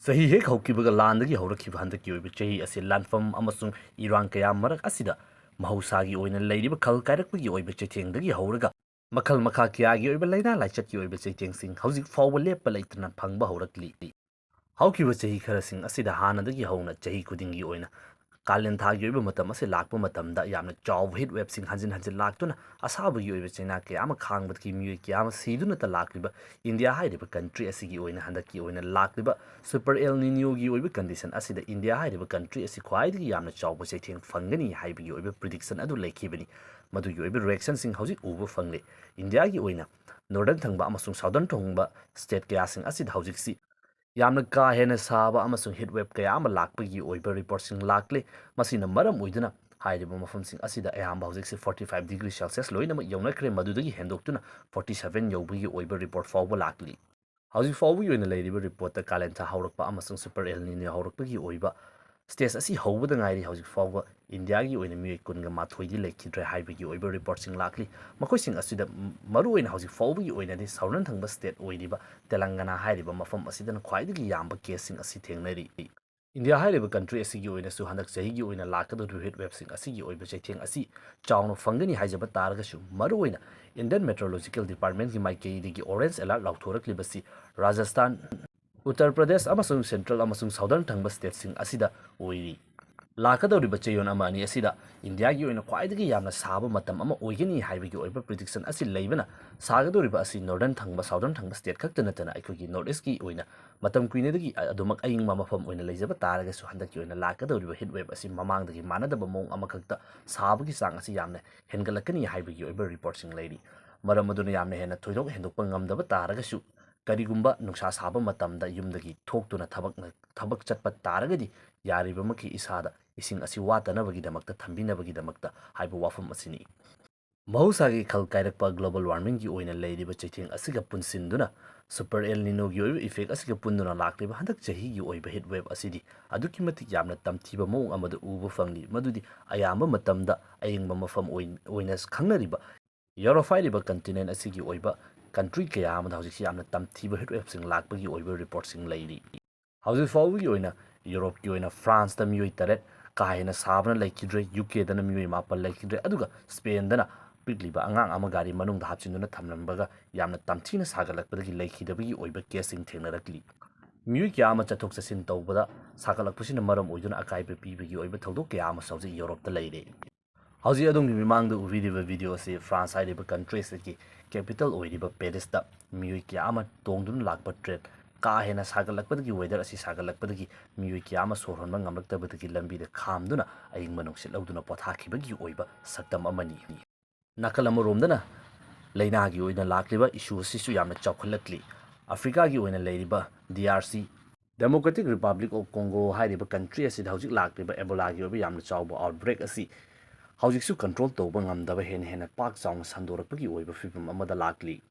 ꯆꯍꯤ ꯍꯦꯛ ꯍꯧꯈꯤꯕꯒ ꯂꯥꯟꯗꯒꯤ ꯍꯧꯔꯛꯈꯤꯕ ꯍꯟꯗꯛꯀꯤ ꯑꯣꯏꯕ ꯆꯍꯤ ꯑꯁꯤ ꯂꯥꯟꯐꯝ ꯑꯃꯁꯨꯡ ꯏꯔꯥꯡ ꯀꯌꯥ ꯃꯔꯛ ꯑꯁꯤꯗ ꯃꯍꯧꯁꯥꯒꯤ ꯑꯣꯏꯅ ꯂꯩꯔꯤꯕ ꯈꯜ ꯀꯥꯏꯔꯛꯄꯒꯤ ꯑꯣꯏꯕ ꯆꯩꯊꯦꯡꯗꯒꯤ ꯍꯧꯔꯒ ꯃꯈꯜ ꯃꯈꯥ ꯀꯌꯥꯒꯤ ꯑꯣꯏꯕ ꯂꯩꯅꯥ ꯂꯥꯏꯆꯠꯀꯤ ꯑꯣꯏꯕ ꯆꯩꯊꯦꯡꯁꯤꯡ ꯍꯧꯖꯤꯛ ꯐꯥꯎꯕ ꯂꯦꯞꯄ ꯂꯩꯇꯅ ꯐꯪꯕ ꯍꯧꯔꯛꯂꯤ꯫ ꯍꯧꯈꯤꯕ ꯆꯍꯤ ꯈꯔꯁꯤꯡ ꯑꯁꯤꯗ ꯍꯥꯟꯅꯗꯒꯤ ꯍꯧꯅ ꯆꯍꯤ ꯈꯨꯗꯤꯡꯒꯤ ꯑꯣꯏꯅ ꯀꯥꯂꯦꯟ ꯊꯥꯒꯤ ꯑꯣꯏꯕ ꯃꯇꯝ ꯑꯁꯤ ꯂꯥꯛꯄ ꯃꯇꯝꯗ ꯌꯥꯝꯅ ꯆꯥꯎꯕ ꯍꯤꯠ ꯋꯦꯕꯁꯤꯡ ꯍꯟꯖꯤꯟ ꯍꯟꯖꯤꯟ ꯂꯥꯛꯇꯨꯅ ꯑꯁꯥꯕꯒꯤ ꯑꯣꯏꯕ ꯆꯩꯅꯥ ꯀꯌꯥ ꯑꯃ ꯈꯥꯡꯕꯗꯒꯤ ꯃꯤꯑꯣꯏ ꯀꯌꯥ ꯑꯃ ꯁꯤꯗꯨꯅꯇ ꯂꯥꯛꯂꯤꯕ ꯏꯟꯗꯤꯌꯥ ꯍꯥꯏꯔꯤꯕ ꯀꯟꯇ꯭ꯔꯤ ꯑꯁꯤꯒꯤ ꯑꯣꯏꯅ ꯍꯟꯗꯛꯀꯤ ꯑꯣꯏꯅ ꯂꯥꯛꯂꯤꯕ ꯁꯨꯄꯔ ꯑꯦꯜ ꯅꯤꯅꯤꯌꯣꯒꯤ ꯑꯣꯏꯕ ꯀꯟꯗꯤꯁꯟ ꯑꯁꯤꯗ ꯏꯟꯗꯤꯌꯥ ꯍꯥꯏꯔꯤꯕ ꯀꯟꯇ꯭ꯔꯤ ꯑꯁꯤ ꯈ꯭ꯋꯥꯏꯗꯒꯤ ꯌꯥꯝꯅ ꯆꯥꯎꯕ ꯆꯩꯊꯦꯡ ꯐꯪꯒꯅꯤ ꯍꯥꯏꯕꯒꯤ ꯑꯣꯏꯕ ꯄ꯭ꯔꯤꯗꯤꯛꯁꯟ ꯑꯗꯨ ꯂꯩꯈꯤꯕꯅꯤ꯫ ꯃꯗꯨꯒꯤ ꯑꯣꯏꯕ ꯔꯤꯑꯦꯛꯁꯟꯁꯤꯡ ꯍꯧꯖꯤꯛ ꯎꯕ ꯐꯪꯂꯦ꯫ ꯏꯟꯗꯤꯌꯥꯒꯤ ꯑꯣꯏꯅ ꯅꯣꯔꯗꯔꯟ ꯊꯪꯕ ꯑꯃꯁꯨꯡ ꯁꯥꯎꯗꯔꯟ ꯊꯪꯕ ꯁ꯭ꯇꯦꯠ ꯀꯌꯥꯁꯤꯡ ꯑꯁꯤꯗ ꯍꯧꯖꯤꯛꯁꯤ ꯌꯥꯝꯅ ꯀꯥ ꯍꯦꯟꯅ ꯁꯥꯕ ꯑꯃꯁꯨꯡ ꯍꯤꯠ ꯋꯦꯕ ꯀꯌꯥ ꯑꯃ ꯂꯥꯛꯄꯒꯤ ꯑꯣꯏꯕ ꯔꯤꯄꯣꯔꯠꯁꯤꯡ ꯂꯥꯛꯂꯦ꯫ ꯃꯁꯤꯅ ꯃꯔꯝ ꯑꯣꯏꯗꯨꯅ ꯍꯥꯏꯔꯤꯕ ꯃꯐꯝꯁꯤꯡ ꯑꯁꯤꯗ ꯑꯌꯥꯝꯕ ꯍꯧꯖꯤꯛꯁꯤ 45 ꯗꯤꯒ꯭ꯔꯤ ꯁꯦꯜꯁꯤꯌꯁ ꯂꯣꯏꯅꯃꯛ ꯌꯧꯅꯈ꯭ꯔꯦ, ꯃꯗꯨꯗꯒꯤ ꯍꯦꯟꯗꯣꯛꯇꯨꯅ 47 ꯌꯧꯕꯒꯤ ꯑꯣꯏꯕ ꯔꯤꯄꯣꯔꯠ ꯐꯥꯎꯕ ꯂꯥꯛꯂꯤ꯫ ꯍꯧꯖꯤꯛ ꯐꯥꯎꯕꯒꯤ ꯑꯣꯏꯅ ꯂꯩꯔꯤꯕ ꯔꯤꯄꯣꯔꯠꯇ ꯀꯥꯂꯦꯟ ꯊꯥ ꯍꯧꯔꯛꯄ ꯑꯃꯁꯨꯡ ꯁꯨꯄꯔ ꯑꯦꯜ ꯅꯤꯅꯣ ꯍꯧꯔꯛꯄꯒꯤ ꯑꯣꯏꯕ ꯁ꯭ꯇꯦꯖ ꯑꯁꯤ ꯍꯧꯕꯗ ꯉꯥꯏꯔꯤ꯫ ꯍꯧꯖꯤꯛ ꯐꯥꯎꯕ ꯏꯟꯗꯤꯌꯥꯒꯤ ꯑꯣꯏꯅ ꯃꯤꯑꯣꯏ 12ꯗꯤ ꯂꯩꯈꯤꯗ꯭ꯔꯦ ꯍꯥꯏꯕꯒꯤ ꯑꯣꯏꯕ ꯔꯤꯄꯣꯔꯠꯁꯤꯡ ꯂꯥꯛꯂꯤ꯫ ꯃꯈꯣꯏꯁꯤꯡ ꯑꯁꯤꯗ ꯃꯔꯨꯑꯣꯏꯅ ꯍꯧꯖꯤꯛ ꯐꯥꯎꯕꯒꯤ ꯑꯣꯏꯅꯗꯤ ꯁꯥꯎꯗꯔꯟ ꯊꯪꯕ ꯁ꯭ꯇꯦꯠ ꯑꯣꯏꯔꯤꯕ ꯇꯦꯂꯪꯒꯅꯥ ꯍꯥꯏꯔꯤꯕ ꯃꯐꯝ ꯑꯁꯤꯗꯅ ꯈ꯭ꯋꯥꯏꯗꯒꯤ ꯌꯥꯝꯕ ꯀꯦꯁꯁꯤꯡ ꯑꯁꯤ ꯊꯦꯡꯅꯔꯤ꯫ ꯏꯟꯗꯤꯌꯥ ꯍꯥꯏꯔꯤꯕ ꯀꯟꯇ꯭ꯔꯤ ꯑꯁꯤꯒꯤ ꯑꯣꯏꯅꯁꯨ ꯍꯟꯗꯛ ꯆꯍꯤꯒꯤ ꯑꯣꯏꯅ ꯂꯥꯛꯀꯗꯧꯔꯤꯕ ꯍꯤꯠ ꯋꯦꯕꯁꯤꯡ ꯑꯁꯤꯒꯤ ꯑꯣꯏꯕ ꯆꯩꯊꯦꯡ ꯑꯁꯤ ꯆꯥꯎꯅ ꯐꯪꯒꯅꯤ ꯍꯥꯏꯖꯕ ꯇꯥꯔꯒꯁꯨ ꯃꯔꯨꯑꯣꯏꯅ ꯏꯟꯗꯤꯌꯟ ꯃꯦꯇ꯭ꯔꯣꯂꯣꯖꯤꯀꯦꯜ ꯗꯤꯄꯥꯔꯠꯃꯦꯟꯠꯀꯤ ꯃꯥꯏꯀꯩꯗꯒꯤ ꯑꯣꯔꯦꯟꯖ ꯑꯦꯂꯔꯠ ꯂꯥꯎꯊꯣꯔꯛꯂꯤꯕꯁꯤ ꯔꯥꯖꯁꯊꯥꯟ, ꯎꯠꯇꯔ ꯄ꯭ꯔꯗꯦꯁ ꯑꯃꯁꯨꯡ ꯁꯦꯟꯇ꯭ꯔꯦꯜ ꯑꯃꯁꯨꯡ ꯁꯥꯎꯗꯔꯟ ꯊꯪꯕ ꯁ꯭ꯇꯦꯠꯁꯤꯡ ꯑꯁꯤꯗ ꯑꯣꯏꯔꯤ꯫ ꯂꯥꯛꯀꯗꯧꯔꯤꯕ ꯆꯌꯣꯜ ꯑꯃ ꯑꯅꯤ ꯑꯁꯤꯗ ꯏꯟꯗꯤꯌꯥꯒꯤ ꯑꯣꯏꯅ ꯈ꯭ꯋꯥꯏꯗꯒꯤ ꯌꯥꯝꯅ ꯁꯥꯕ ꯃꯇꯝ ꯑꯃ ꯑꯣꯏꯒꯅꯤ ꯍꯥꯏꯕꯒꯤ ꯑꯣꯏꯕ ꯄ꯭ꯔꯤꯗꯤꯛꯁꯟ ꯑꯁꯤ ꯂꯩꯕꯅ ꯁꯥꯒꯗꯧꯔꯤꯕ ꯑꯁꯤ ꯅꯣꯔꯗꯔꯟ ꯊꯪꯕ ꯁꯥꯎꯗꯔꯟ ꯊꯪꯕ ꯁ꯭ꯇꯦꯠ ꯈꯛꯇ ꯅꯠꯇꯅ ꯑꯩꯈꯣꯏꯒꯤ ꯅꯣꯔꯠ ꯏꯁꯀꯤ ꯑꯣꯏꯅ ꯃꯇꯝ ꯀꯨꯏꯅꯗꯒꯤ ꯑꯗꯨꯃꯛ ꯑꯏꯪꯕ ꯃꯐꯝ ꯑꯣꯏꯅ ꯂꯩꯖꯕ ꯇꯥꯔꯒꯁꯨ ꯍꯟꯗꯛꯀꯤ ꯑꯣꯏꯅ ꯂꯥꯛꯀꯗꯧꯔꯤꯕ ꯍꯤꯠ ꯋꯦꯕ ꯑꯁꯤ ꯃꯃꯥꯡꯗꯒꯤ ꯃꯥꯟꯅꯗꯕ ꯃꯑꯣꯡ ꯑꯃꯈꯛꯇ ꯁꯥꯕꯒꯤ ꯆꯥꯡ ꯑꯁꯤ ꯌꯥꯝꯅ ꯍꯦꯟꯒꯠꯂꯛꯀꯅꯤ ꯍꯥꯏꯕꯒꯤ ꯑꯣꯏꯕ ꯔꯤꯄꯣꯔꯠꯁꯤꯡ ꯂꯩꯔꯤ꯫ ꯃꯔꯝ ꯑꯗꯨꯅ ꯌꯥꯝꯅ ꯍꯦꯟꯅ ꯊꯣꯏꯗꯣꯛ ꯍꯦꯟꯗꯣꯛꯄ ꯉꯝꯗꯕ ꯇꯥꯔꯒꯁꯨ ꯀꯔꯤꯒꯨꯝꯕ ꯅꯨꯡꯁꯥ ꯁꯥꯕ ꯃꯇꯝꯗ ꯌꯨꯝꯗꯒꯤ ꯊꯣꯛꯇꯨꯅ ꯊꯕꯛ ꯆꯠꯄ ꯇꯥꯔꯒꯗꯤ ꯌꯥꯔꯤꯕꯃꯈꯩ ꯏꯁꯥꯗ ꯏꯁꯤꯡ ꯑꯁꯤ ꯋꯥꯠꯇꯅꯕꯒꯤꯗꯃꯛꯇ ꯊꯝꯕꯤꯅꯕꯒꯤꯗꯃꯛꯇ ꯍꯥꯏꯕ ꯋꯥꯐꯝ ꯑꯁꯤꯅꯤ꯫ ꯃꯍꯧꯁꯥꯒꯤ ꯈꯜ ꯀꯥꯏꯔꯛꯄ ꯒ꯭ꯂꯣꯕal ꯋꯥꯔꯃꯤꯡꯒꯤ ꯑꯣꯏꯅ ꯂꯩꯔꯤꯕ ꯆꯩꯊꯦꯡ ꯑꯁꯤꯒ ꯄꯨꯟꯁꯤꯟꯗꯨꯅ ꯁꯨꯄꯔ ꯑꯦꯜ ꯅꯤꯅꯣꯒꯤ ꯑꯣꯏꯕ ꯏꯐꯦꯛ ꯑꯁꯤꯒ ꯄꯨꯟꯗꯨꯅ ꯂꯥꯛꯂꯤꯕ ꯍꯟꯗꯛ ꯆꯍꯤꯒꯤ ꯑꯣꯏꯕ ꯍꯤꯠ ꯋꯦꯕ ꯑꯁꯤꯗꯤ ꯑꯗꯨꯛꯀꯤ ꯃꯇꯤꯛ ꯌꯥꯝꯅ ꯇꯝꯊꯤꯕ ꯃꯑꯣꯡ ꯑꯃꯗ ꯎꯕ ꯐꯪꯂꯤ꯫ ꯃꯗꯨꯗꯤ ꯑꯌꯥꯝꯕ ꯃꯇꯝꯗ ꯑꯏꯪꯕ ꯃꯐꯝ ꯑꯣꯏꯅ ꯈꯪꯅꯔꯤꯕ ꯌꯨꯔꯣꯞ ꯍꯥꯏꯔꯤꯕ ꯀꯟꯇꯤꯅꯦꯟꯠ ꯑꯁꯤꯒꯤ ꯑꯣꯏꯕ ꯀꯟꯇ꯭ꯔꯤ ꯀꯌꯥ ꯑꯃꯗ ꯍꯧꯖꯤꯛꯁꯤ ꯌꯥꯝꯅ ꯇꯝꯊꯤꯕ ꯍꯤꯠ ꯋꯦꯕꯁꯤꯡ ꯂꯥꯛꯄꯒꯤ ꯑꯣꯏꯕ ꯔꯤꯄꯣꯔꯠꯁꯤꯡ ꯂꯩꯔꯤ꯫ ꯍꯧꯖꯤꯛ ꯐꯥꯎꯕꯒꯤ ꯑꯣꯏꯅ ꯌꯨꯔꯣꯞꯀꯤ ꯑꯣꯏꯅ ꯐ꯭ꯔꯥꯟꯁꯇ ꯃꯤꯑꯣꯏ 8 ꯀꯥ ꯍꯦꯟꯅ ꯁꯥꯕꯅ ꯂꯩꯈꯤꯗ꯭ꯔꯦ, ꯌꯨꯀꯦꯗꯅ ꯃꯤꯑꯣꯏ 9 ꯂꯩꯈꯤꯗ꯭ꯔꯦ, ꯑꯗꯨꯒ ꯁ꯭ꯄꯦꯟꯗꯅ ꯄꯤꯛꯂꯤꯕ ꯑꯉꯥꯡ ꯑꯃ ꯒꯥꯔꯤ ꯃꯅꯨꯡꯗ ꯍꯥꯞꯆꯤꯟꯗꯨꯅ ꯊꯝꯂꯝꯕꯒ ꯌꯥꯝꯅ ꯇꯝꯊꯤꯅ ꯁꯥꯒꯠꯂꯛꯄꯗꯒꯤ ꯂꯩꯈꯤꯗꯕꯒꯤ ꯑꯣꯏꯕ ꯀꯦꯁꯁꯤꯡ ꯊꯦꯡꯅꯔꯛꯂꯤ꯫ ꯃꯤꯑꯣꯏ ꯀꯌꯥ ꯑꯃ ꯆꯠꯊꯣꯛ ꯆꯠꯁꯤꯟ ꯇꯧꯕꯗ ꯁꯥꯒꯠꯂꯛꯄꯁꯤꯅ ꯃꯔꯝ ꯑꯣꯏꯗꯨꯅ ꯑꯀꯥꯏꯕ ꯄꯤꯕꯒꯤ ꯑꯣꯏꯕ ꯊꯧꯗꯣꯛ ꯀꯌꯥ ꯑꯃꯁꯨ ꯍꯧꯖꯤꯛ ꯌꯨꯔꯣꯞꯇ ꯂꯩꯔꯦ꯫ ꯍꯧꯖꯤꯛ ꯑꯗꯣꯝꯒꯤ ꯃꯤꯃꯥꯡꯗ ꯎꯕꯤꯔꯤꯕ ꯚꯤꯗꯤꯑꯣ ꯑꯁꯤ ꯐ꯭ꯔꯥꯟꯁ ꯍꯥꯏꯔꯤꯕ ꯀꯟꯇ꯭ꯔꯤ ꯑꯁꯤꯒꯤ ꯀꯦꯄꯤꯇꯦꯜ ꯑꯣꯏꯔꯤꯕ ꯄꯦꯔꯤꯁꯇ ꯃꯤꯑꯣꯏ ꯀꯌꯥ ꯑꯃ ꯇꯣꯡꯗꯨꯅ ꯂꯥꯛꯄ ꯇ꯭ꯔꯦꯟ ꯀꯥ ꯍꯦꯟꯅ ꯁꯥꯒꯠꯂꯛꯄꯗꯒꯤ ꯋꯦꯗꯔ ꯑꯁꯤ ꯁꯥꯒꯠꯂꯛꯄꯗꯒꯤ ꯃꯤꯑꯣꯏ ꯀꯌꯥ ꯑꯃ ꯁꯣꯔ ꯍꯣꯟꯕ ꯉꯝꯂꯛꯇꯕꯗꯒꯤ ꯂꯝꯕꯤꯗ ꯈꯥꯝꯗꯨꯅ ꯑꯏꯪꯕ ꯅꯨꯡꯁꯤꯠ ꯂꯧꯗꯨꯅ ꯄꯣꯊꯥꯈꯤꯕꯒꯤ ꯑꯣꯏꯕ ꯁꯛꯇꯝ ꯑꯃꯅꯤ꯫ ꯅꯥꯀꯜ ꯑꯃꯔꯣꯝꯗꯅ ꯂꯩꯅꯥꯒꯤ ꯑꯣꯏꯅ ꯂꯥꯛꯂꯤꯕ ꯏꯁꯨ ꯑꯁꯤꯁꯨ ꯌꯥꯝꯅ ꯆꯥꯎꯈꯠꯂꯛꯂꯤ꯫ ꯑꯐ꯭ꯔꯤꯀꯥꯒꯤ ꯑꯣꯏꯅ ꯂꯩꯔꯤꯕ DRC democratic republic of Congo ꯍꯥꯏꯔꯤꯕ ꯀꯟꯇ꯭ꯔꯤ ꯑꯁꯤꯗ ꯍꯧꯖꯤꯛ ꯂꯥꯛꯂꯤꯕ ꯑꯦꯕꯣꯂꯥꯒꯤ ꯑꯣꯏꯕ ꯌꯥꯝꯅ ꯆꯥꯎꯕ ꯑꯥꯎꯠꯕ꯭ꯔꯦꯛ ꯑꯁꯤ ꯍꯧꯖꯤꯛꯁꯨ ꯀꯟꯇ꯭ꯔꯣꯜ ꯇꯧꯕ ꯉꯝꯗꯕ ꯍꯦꯟꯅ ꯄꯥꯛ ꯆꯥꯎꯅ ꯁꯟꯗꯣꯔꯛꯄꯒꯤ ꯑꯣꯏꯕ ꯐꯤꯚꯝ ꯑꯃꯗ ꯂꯥꯛꯂꯤ꯫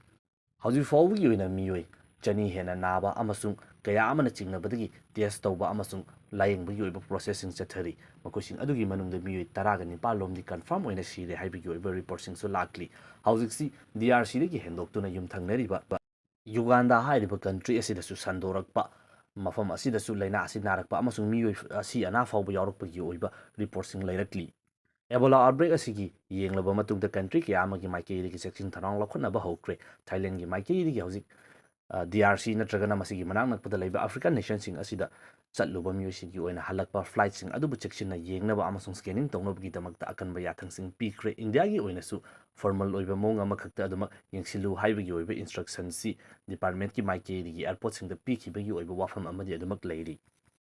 ꯍꯧꯖꯤꯛ ꯐꯥꯎꯕꯒꯤ ꯑꯣꯏꯅ ꯃꯤꯑꯣꯏ 200 ꯍꯦꯟꯅ ꯅꯥꯕ ꯑꯃꯁꯨꯡ ꯀꯌా ꯑꯃꯅ ꯆꯤꯡꯅꯕꯗꯒꯤ ꯇꯦꯁ ꯇꯧꯕ ꯑꯃꯁꯨꯡ ꯂꯥꯌꯦꯡꯕꯒꯤ ꯑꯣꯏꯕ ꯄ꯭ꯔꯣꯁꯦꯁꯁꯤꯡ ꯆꯠꯊꯔꯤ꯫ ꯃꯈꯣꯏꯁꯤꯡ ꯑꯗꯨꯒꯤ ꯃꯅꯨꯡꯗ ꯃꯤꯑꯣꯏ 19 ꯂꯣꯝꯗꯤ ꯀꯟꯐꯥꯔꯝ ꯑꯣꯏꯅ ꯁꯤꯔꯦ ꯍꯥꯏꯕꯒꯤ ꯑꯣꯏꯕ ꯔꯤꯄꯣꯔꯠꯁꯤꯡꯁꯨ ꯂꯥꯛꯂꯤ꯫ ꯍꯧꯖꯤꯛꯁꯤ DRCꯗꯒꯤ ꯍꯦꯟꯗꯣꯛꯇꯨꯅ ꯌꯨꯝꯊꯪꯅꯔꯤꯕ ꯌꯨꯒꯥꯟꯗꯥ ꯍꯥꯏꯔꯤꯕ ꯀꯟꯇ꯭ꯔꯤ ꯑꯁꯤꯗꯁꯨ ꯁꯟꯗꯣꯔꯛꯄ, ꯃꯐꯝ ꯑꯁꯤꯗꯁꯨ ꯂꯩꯅꯥ ꯑꯁꯤ ꯅꯥꯔꯛꯄ ꯑꯃꯁꯨꯡ ꯃꯤꯑꯣꯏ ꯑꯁꯤ ꯑꯅꯥ ꯐꯥꯎꯕ ꯌꯥꯎꯔꯛꯄꯒꯤ ꯑꯣꯏꯕ ꯔꯤꯄꯣꯔꯠꯁꯤꯡ ꯂꯩꯔꯛꯂꯤ꯫ ꯑꯦꯕꯣꯂꯥ ꯑꯥꯎꯠꯕ꯭ꯔꯦꯛ ꯑꯁꯤꯒꯤ ꯌꯦꯡꯂꯕ ꯃꯇꯨꯡꯗ ꯀꯟꯇ꯭ꯔꯤ ꯀꯌꯥ ꯑꯃꯒꯤ ꯃꯥꯏꯀꯩꯗꯒꯤ ꯆꯦꯛꯁꯤꯟ ꯊꯧꯔꯥꯡ ꯂꯧꯈꯠꯅꯕ ꯍꯧꯈ꯭ꯔꯦ꯫ ꯊꯥꯏꯂꯦꯟꯒꯤ ꯃꯥꯏꯀꯩꯗꯒꯤ ꯍꯧꯖꯤꯛ DRC ꯅꯠꯇ꯭ꯔꯒꯅ ꯃꯁꯤꯒꯤ ꯃꯅꯥꯛ ꯅꯛꯄꯗ ꯂꯩꯕ ꯑꯐ꯭ꯔꯤꯀꯥꯟ ꯅꯦꯁꯟꯁꯤꯡ ꯑꯁꯤꯗ ꯆꯠꯂꯨꯕ ꯃꯤꯑꯣꯏꯁꯤꯡꯒꯤ ꯑꯣꯏꯅ ꯍꯜꯂꯛꯄ ꯐ꯭ꯂꯥꯏꯠꯁꯤꯡ ꯑꯗꯨꯕꯨ ꯆꯦꯛꯁꯤꯟꯅ ꯌꯦꯡꯅꯕ ꯑꯃꯁꯨꯡ ꯁ꯭ꯀꯦꯅꯤꯡ ꯇꯧꯅꯕꯒꯤꯗꯃꯛꯇ ꯑꯀꯟꯕ ꯌꯥꯊꯪꯁꯤꯡ ꯄꯤꯈ꯭ꯔꯦ꯫ ꯏꯟꯗꯤꯌꯥꯒꯤ ꯑꯣꯏꯅꯁꯨ ꯐꯣꯔꯃꯦꯜ ꯑꯣꯏꯕ ꯃꯑꯣꯡ ꯑꯃꯈꯛꯇ ꯑꯗꯨꯃꯛ ꯌꯦꯡꯁꯤꯜꯂꯨ ꯍꯥꯏꯕꯒꯤ ꯑꯣꯏꯕ ꯏꯟꯁꯇ꯭ꯔꯛꯁꯟꯁꯤ ꯗꯤꯄꯥꯔꯠꯃꯦꯟꯠꯀꯤ ꯃꯥꯏꯀꯩꯗꯒꯤ ꯑꯦꯌꯔꯄꯣꯔꯠꯁꯤꯡꯗ ꯄꯤꯈꯤꯕꯒꯤ ꯑꯣꯏꯕ ꯋꯥꯐꯝ ꯑꯃꯗꯤ ꯑꯗꯨꯃꯛ ꯂꯩꯔꯤ꯫